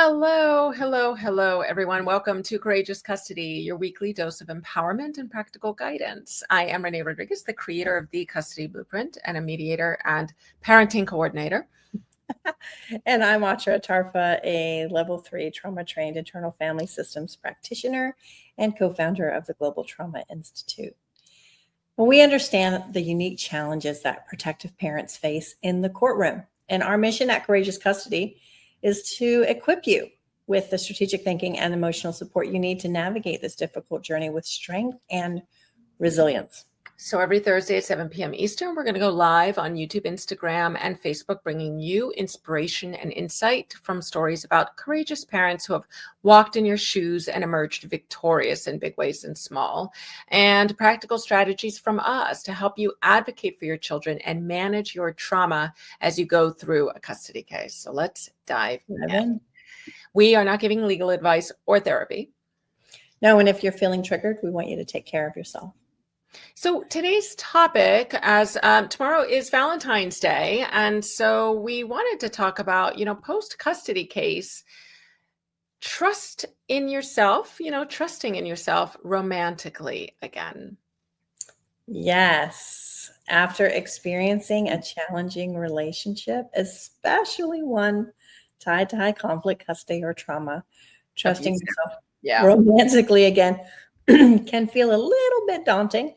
Hello, everyone. Welcome to Courageous Custody, your weekly dose of empowerment and practical guidance. I am Renee Rodriguez, the creator of the Custody Blueprint and a mediator and parenting coordinator. And I'm Atra Tarfa, a level 3 trauma-trained internal family systems practitioner and co-founder of the Global Trauma Institute. Well, we understand the unique challenges that protective parents face in the courtroom. And our mission at Courageous Custody is to equip you with the strategic thinking and emotional support you need to navigate this difficult journey with strength and resilience. So every Thursday at 7 p.m. Eastern, we're going to go live on YouTube, Instagram, and Facebook, bringing you inspiration and insight from stories about courageous parents who have walked in your shoes and emerged victorious in big ways and small, and practical strategies from us to help you advocate for your children and manage your trauma as you go through a custody case. So let's dive in. We are not giving legal advice or therapy. No, and if you're feeling triggered, we want you to take care of yourself. So today's topic, as tomorrow is Valentine's Day, and so we wanted to talk about, post-custody case, trust in yourself, trusting in yourself romantically again. Yes. After experiencing a challenging relationship, especially one tied to high conflict, custody, or trauma, trusting yourself romantically again can feel a little bit daunting.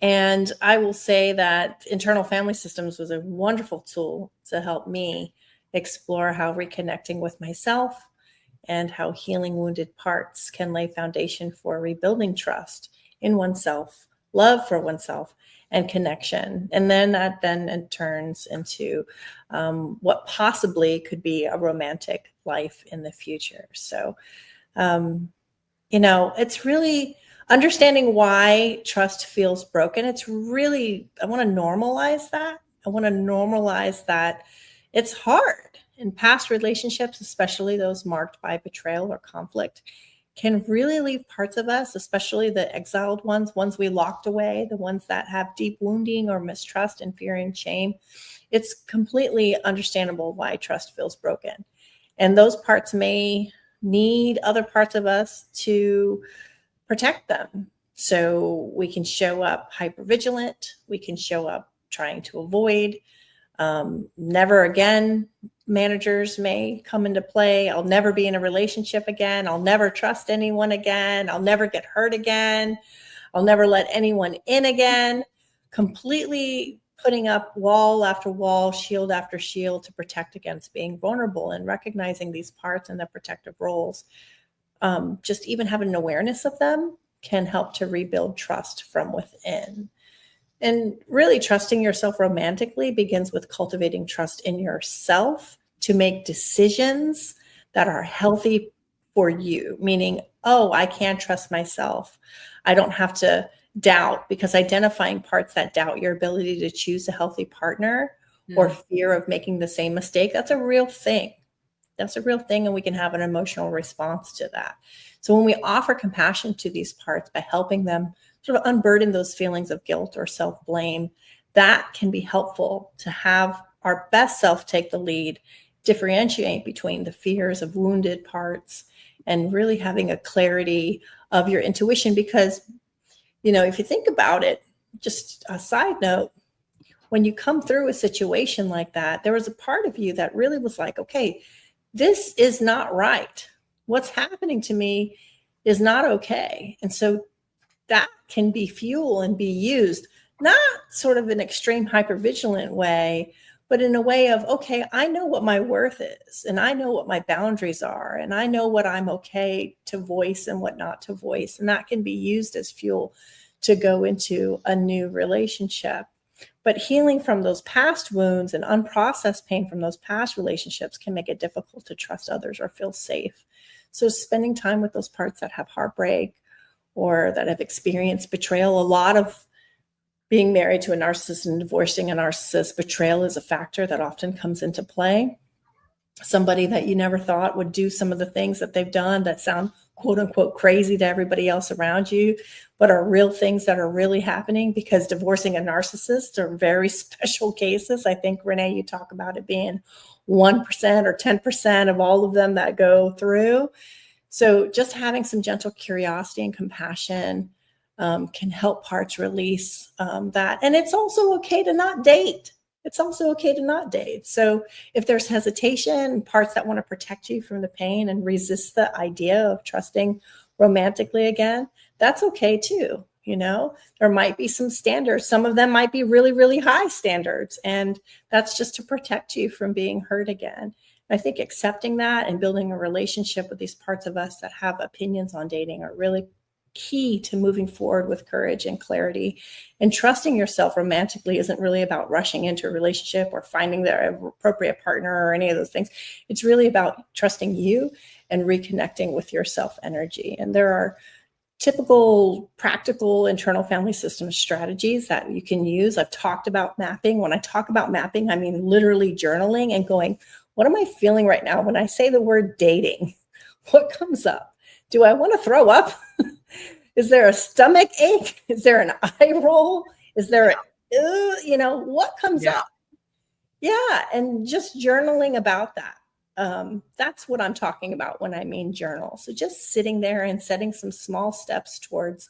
And I will say that internal family systems was a wonderful tool to help me explore how reconnecting with myself and how healing wounded parts can lay foundation for rebuilding trust in oneself, love for oneself, and connection. And then that it turns into what possibly could be a romantic life in the future. So, it's really understanding why trust feels broken. I want to normalize that. I want to normalize that it's hard. In past relationships, especially those marked by betrayal or conflict, can really leave parts of us, especially the exiled ones we locked away, the ones that have deep wounding or mistrust and fear and shame. It's completely understandable why trust feels broken. And those parts may need other parts of us to protect them. So we can show up hypervigilant. We can show up trying to avoid. Never again, managers may come into play. I'll never be in a relationship again. I'll never trust anyone again. I'll never get hurt again. I'll never let anyone in again. Completely putting up wall after wall, shield after shield to protect against being vulnerable, and recognizing these parts and their protective roles. Just even having an awareness of them can help to rebuild trust from within. And really trusting yourself romantically begins with cultivating trust in yourself to make decisions that are healthy for you, meaning, I can trust myself. I don't have to doubt, because identifying parts that doubt your ability to choose a healthy partner or fear of making the same mistake, that's a real thing. That's a real thing, and we can have an emotional response to that. So when we offer compassion to these parts by helping them sort of unburden those feelings of guilt or self-blame, that can be helpful to have our best self take the lead, differentiate between the fears of wounded parts, and really having a clarity of your intuition. Because, if you think about it, just a side note, when you come through a situation like that, there was a part of you that really was like, okay, this is not right. What's happening to me is not okay. And so that can be fuel and be used, not sort of an extreme hypervigilant way, but in a way of, okay, I know what my worth is, and I know what my boundaries are, and I know what I'm okay to voice and what not to voice. And that can be used as fuel to go into a new relationship. But healing from those past wounds and unprocessed pain from those past relationships can make it difficult to trust others or feel safe. So spending time with those parts that have heartbreak or that have experienced betrayal. A lot of being married to a narcissist and divorcing a narcissist, betrayal is a factor that often comes into play. Somebody that you never thought would do some of the things that they've done that sound quote unquote crazy to everybody else around you, but are real things that are really happening, because divorcing a narcissist are very special cases. I think, Renee, you talk about it being 1% or 10% of all of them that go through. So just having some gentle curiosity and compassion can help parts release that. And it's also okay to not date. It's also okay to not date. So if there's hesitation, parts that want to protect you from the pain and resist the idea of trusting romantically again, that's okay too. You know, there might be some standards. Some of them might be really, really high standards. And that's just to protect you from being hurt again. I think accepting that and building a relationship with these parts of us that have opinions on dating are really key to moving forward with courage and clarity. And trusting yourself romantically isn't really about rushing into a relationship or finding the appropriate partner or any of those things. It's really about trusting you and reconnecting with your self energy. And there are typical practical internal family system strategies that you can use. I've talked about mapping. When I talk about mapping, I mean literally journaling and going, what am I feeling right now when I say the word dating? What comes up? Do I want to throw up? Is there a stomach ache? Is there an eye roll? Is there what comes up? Yeah, and just journaling about that. That's what I'm talking about when I mean journal. So just sitting there and setting some small steps towards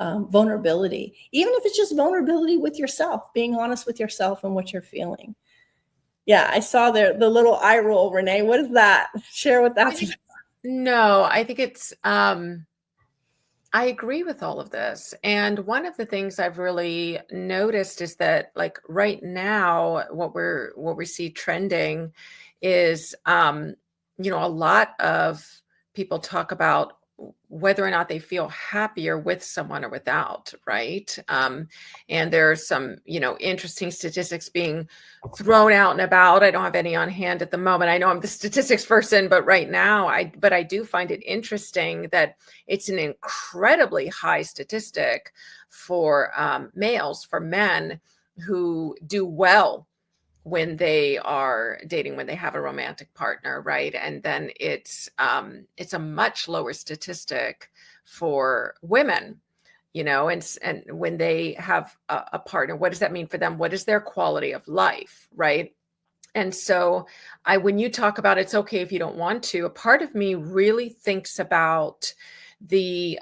vulnerability, even if it's just vulnerability with yourself, being honest with yourself and what you're feeling. Yeah, I saw the little eye roll, Renee. What is that? Share what that's about. No, I think it's I agree with all of this. And one of the things I've really noticed is that like right now what we see trending is a lot of people talk about whether or not they feel happier with someone or without, right? And there are some, interesting statistics being thrown out and about. I don't have any on hand at the moment. I know I'm the statistics person, but right now, I do find it interesting that it's an incredibly high statistic for males, for men who do well when they are dating, when they have a romantic partner, right? And then it's a much lower statistic for women, and when they have a partner, what does that mean for them? What is their quality of life, right? And so when you talk about it's okay if you don't want to, a part of me really thinks about the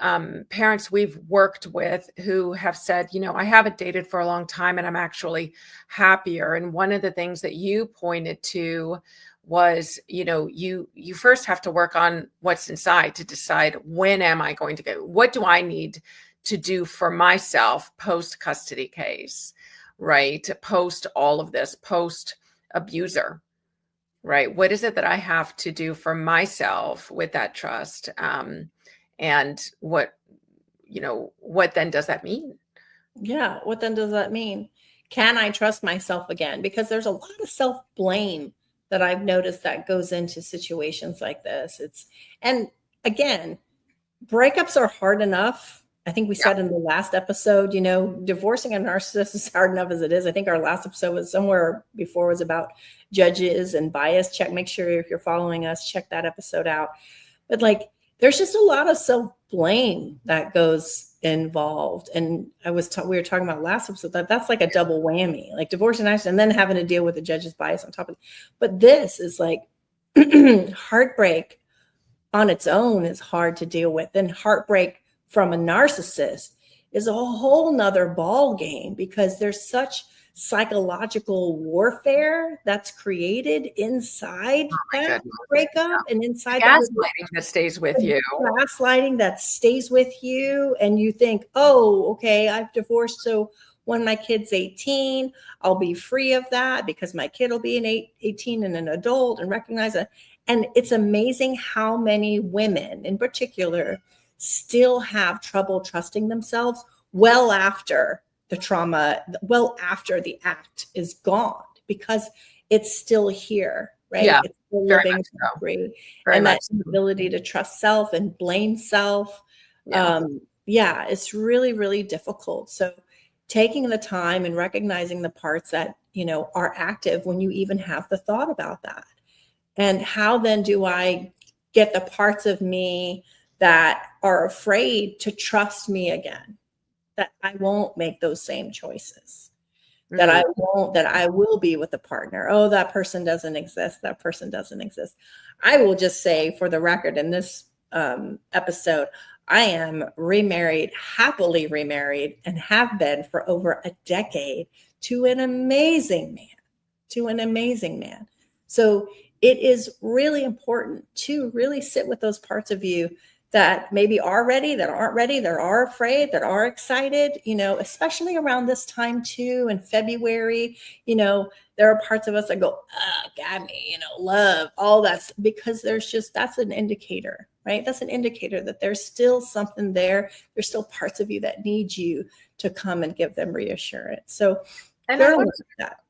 parents we've worked with who have said, I haven't dated for a long time and I'm actually happier. And one of the things that you pointed to was, you first have to work on what's inside to decide, when am I going to go? What do I need to do for myself post custody case, right? Post all of this, post abuser, right? What is it that I have to do for myself with that trust? And what then does that mean? Yeah, what then does that mean? Can I trust myself again? Because there's a lot of self-blame that I've noticed that goes into situations like this. And again, breakups are hard enough. I think we said in the last episode, divorcing a narcissist is hard enough as it is. I think our last episode was somewhere before was about judges and bias. Make sure if you're following us, check that episode out. But there's just a lot of self-blame that goes involved. And we were talking about last episode that's like a double whammy, like divorce and accident, and then having to deal with the judge's bias on top of it. But this is like heartbreak on its own is hard to deal with. And heartbreak from a narcissist is a whole nother ball game, because there's such psychological warfare that's created inside that breakup and inside gaslighting that stays with you. Gaslighting that stays with you. And you think, oh, okay, I've divorced. So when my kid's 18, I'll be free of that because my kid will be an 18 and an adult and recognize it. And it's amazing how many women in particular still have trouble trusting themselves well after the trauma, well after the act is gone, because it's still here, right? Yeah, it's still living free. And that ability to trust self and blame self. It's really, really difficult. So taking the time and recognizing the parts that, are active when you even have the thought about that. And how then do I get the parts of me that are afraid to trust me again, that I won't make those same choices? that I Mhm. won't, that I will be with a partner. Oh, that person doesn't exist. That person doesn't exist. I will just say for the record in this episode, I am remarried, happily remarried, and have been for over a decade to an amazing man, to an amazing man. So it is really important to really sit with those parts of you that maybe are ready, that aren't ready, that are afraid, that are excited, especially around this time too, in February, there are parts of us that go, got me, love, all that's because that's an indicator, right? That's an indicator that there's still something there. There's still parts of you that need you to come and give them reassurance. So And journal with that.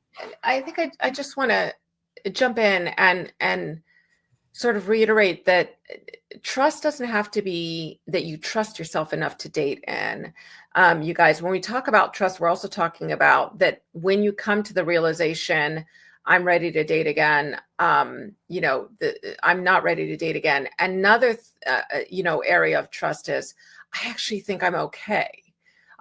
I think I just want to jump in and sort of reiterate that trust doesn't have to be that you trust yourself enough to date in. You guys, when we talk about trust, we're also talking about that when you come to the realization, I'm ready to date again. I'm not ready to date again. Another, area of trust is I actually think I'm okay.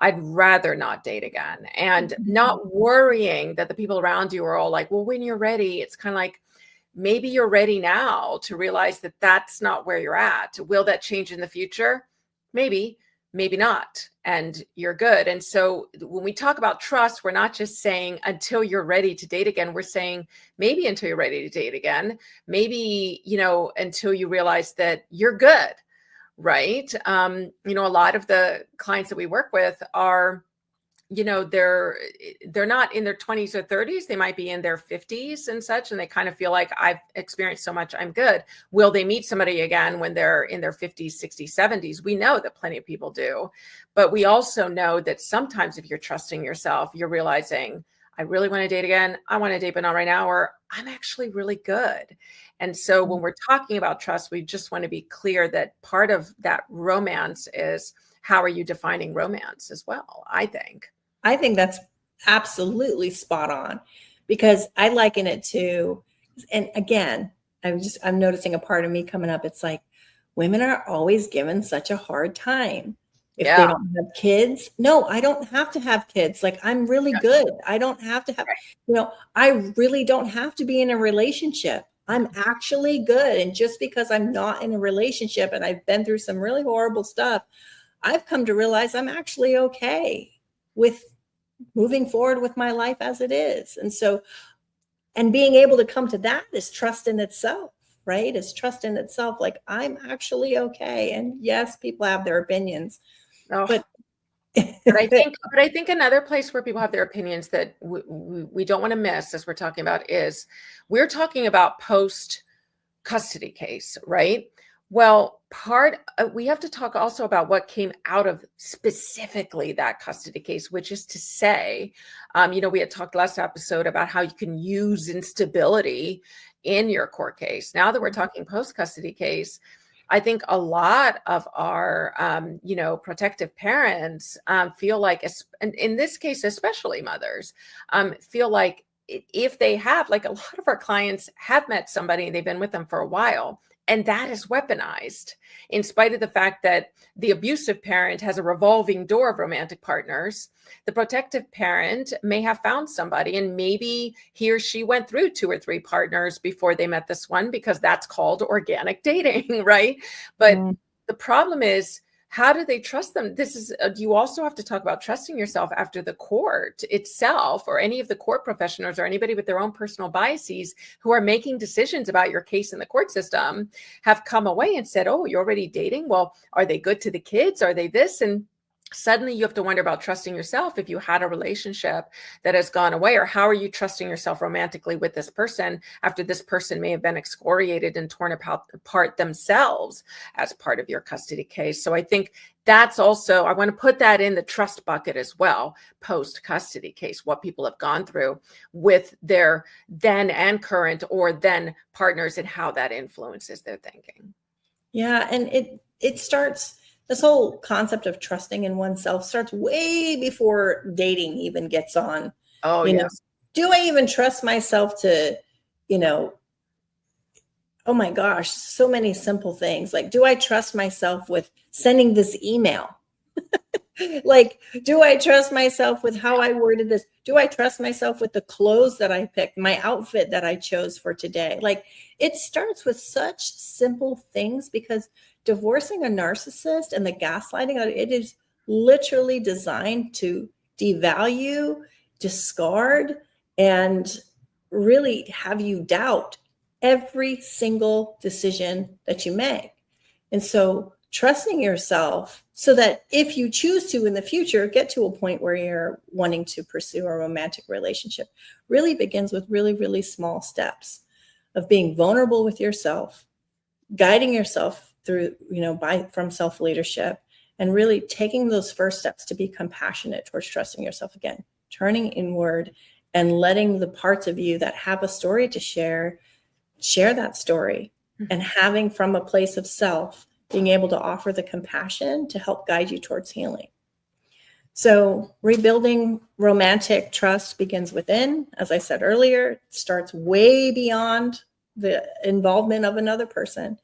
I'd rather not date again, and not worrying that the people around you are all like, well, when you're ready, it's kind of like, maybe you're ready now to realize that that's not where you're at. Will that change in the future? Maybe, maybe not. And you're good. And so when we talk about trust, we're not just saying until you're ready to date again. We're saying maybe until you're ready to date again, maybe, until you realize that you're good. Right. A lot of the clients that we work with are, they're not in their 20s or 30s. They might be in their 50s and such, and they kind of feel like I've experienced so much, I'm good. Will they meet somebody again when they're in their 50s, 60s, 70s? We know that plenty of people do, but we also know that sometimes if you're trusting yourself, you're realizing, I really want to date again. I want to date, but not right now, or I'm actually really good. And so when we're talking about trust, we just want to be clear that part of that romance is, how are you defining romance as well, I think. I think that's absolutely spot on, because I liken it to, and again, I'm noticing a part of me coming up. It's like women are always given such a hard time if they Yeah. don't have kids. No, I don't have to have kids. Like, I'm really Yeah. good. I don't have to have, I really don't have to be in a relationship. I'm actually good. And just because I'm not in a relationship and I've been through some really horrible stuff, I've come to realize I'm actually okay with moving forward with my life as it is. And so, and being able to come to that is trust in itself, right? It's trust in itself. Like, I'm actually okay. And yes, people have their opinions, Oh, but but I think another place where people have their opinions that we don't want to miss as we're talking about is we're talking about post custody case, right? Well, we have to talk also about what came out of specifically that custody case, which is to say, we had talked last episode about how you can use instability in your court case. Now that we're talking post custody case, I think a lot of our, protective parents feel like, and in this case, especially mothers, feel like if they have, like a lot of our clients have met somebody and they've been with them for a while, and that is weaponized, in spite of the fact that the abusive parent has a revolving door of romantic partners. The protective parent may have found somebody, and maybe he or she went through 2 or 3 partners before they met this one, because that's called organic dating, right? But the problem is, how do they trust them? This is, you also have to talk about trusting yourself after the court itself, or any of the court professionals, or anybody with their own personal biases who are making decisions about your case in the court system have come away and said, oh, you're already dating? Well, are they good to the kids? Are they this? And suddenly you have to wonder about trusting yourself if you had a relationship that has gone away, or how are you trusting yourself romantically with this person after this person may have been excoriated and torn apart themselves as part of your custody case. So I think that's also, I want to put that in the trust bucket as well, post custody case, what people have gone through with their then and current or then partners, and how that influences their thinking. yeah, and it starts, this whole concept of trusting in oneself starts way before dating even gets on. Oh, yes. Do I even trust myself to, you know, oh my gosh, so many simple things. Like, do I trust myself with sending this email? Like, do I trust myself with how I worded this? Do I trust myself with the clothes that I picked, my outfit that I chose for today? Like, it starts with such simple things, because divorcing a narcissist and the gaslighting, it is literally designed to devalue, discard, and really have you doubt every single decision that you make. And so trusting yourself, so that if you choose to in the future get to a point where you're wanting to pursue a romantic relationship, really begins with really, really small steps of being vulnerable with yourself, guiding yourself through, from self-leadership, and really taking those first steps to be compassionate towards trusting yourself again, turning inward and letting the parts of you that have a story to share that story, and having, from a place of self, being able to offer the compassion to help guide you towards healing. So rebuilding romantic trust begins within. As I said earlier, it starts way beyond the involvement of another person.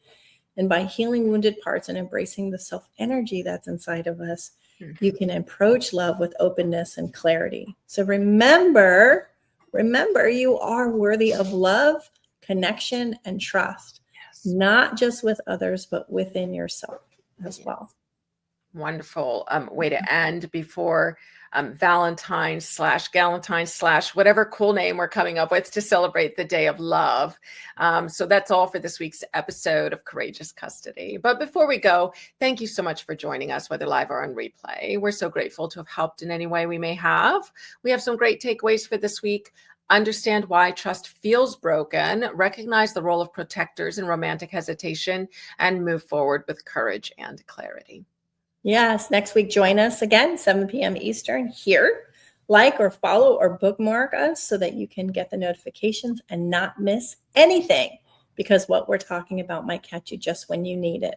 And by healing wounded parts and embracing the self energy that's inside of us, you can approach love with openness and clarity. So remember, you are worthy of love, connection, and trust. Yes. Not just with others, but within yourself as well. Wonderful way to end before Valentine / Galentine / whatever cool name we're coming up with to celebrate the Day of Love. So that's all for this week's episode of Courageous Custody. But before we go, thank you so much for joining us, whether live or on replay. We're so grateful to have helped in any way we may have. We have some great takeaways for this week. Understand why trust feels broken, recognize the role of protectors in romantic hesitation, and move forward with courage and clarity. Yes, next week, join us again, 7 p.m. Eastern here. Like or follow or bookmark us so that you can get the notifications and not miss anything, because what we're talking about might catch you just when you need it.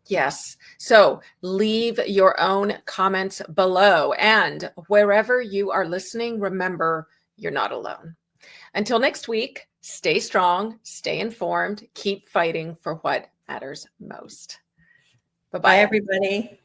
Yes. So leave your own comments below. And wherever you are listening, remember, you're not alone. Until next week, stay strong, stay informed, keep fighting for what matters most. Bye-bye, everybody.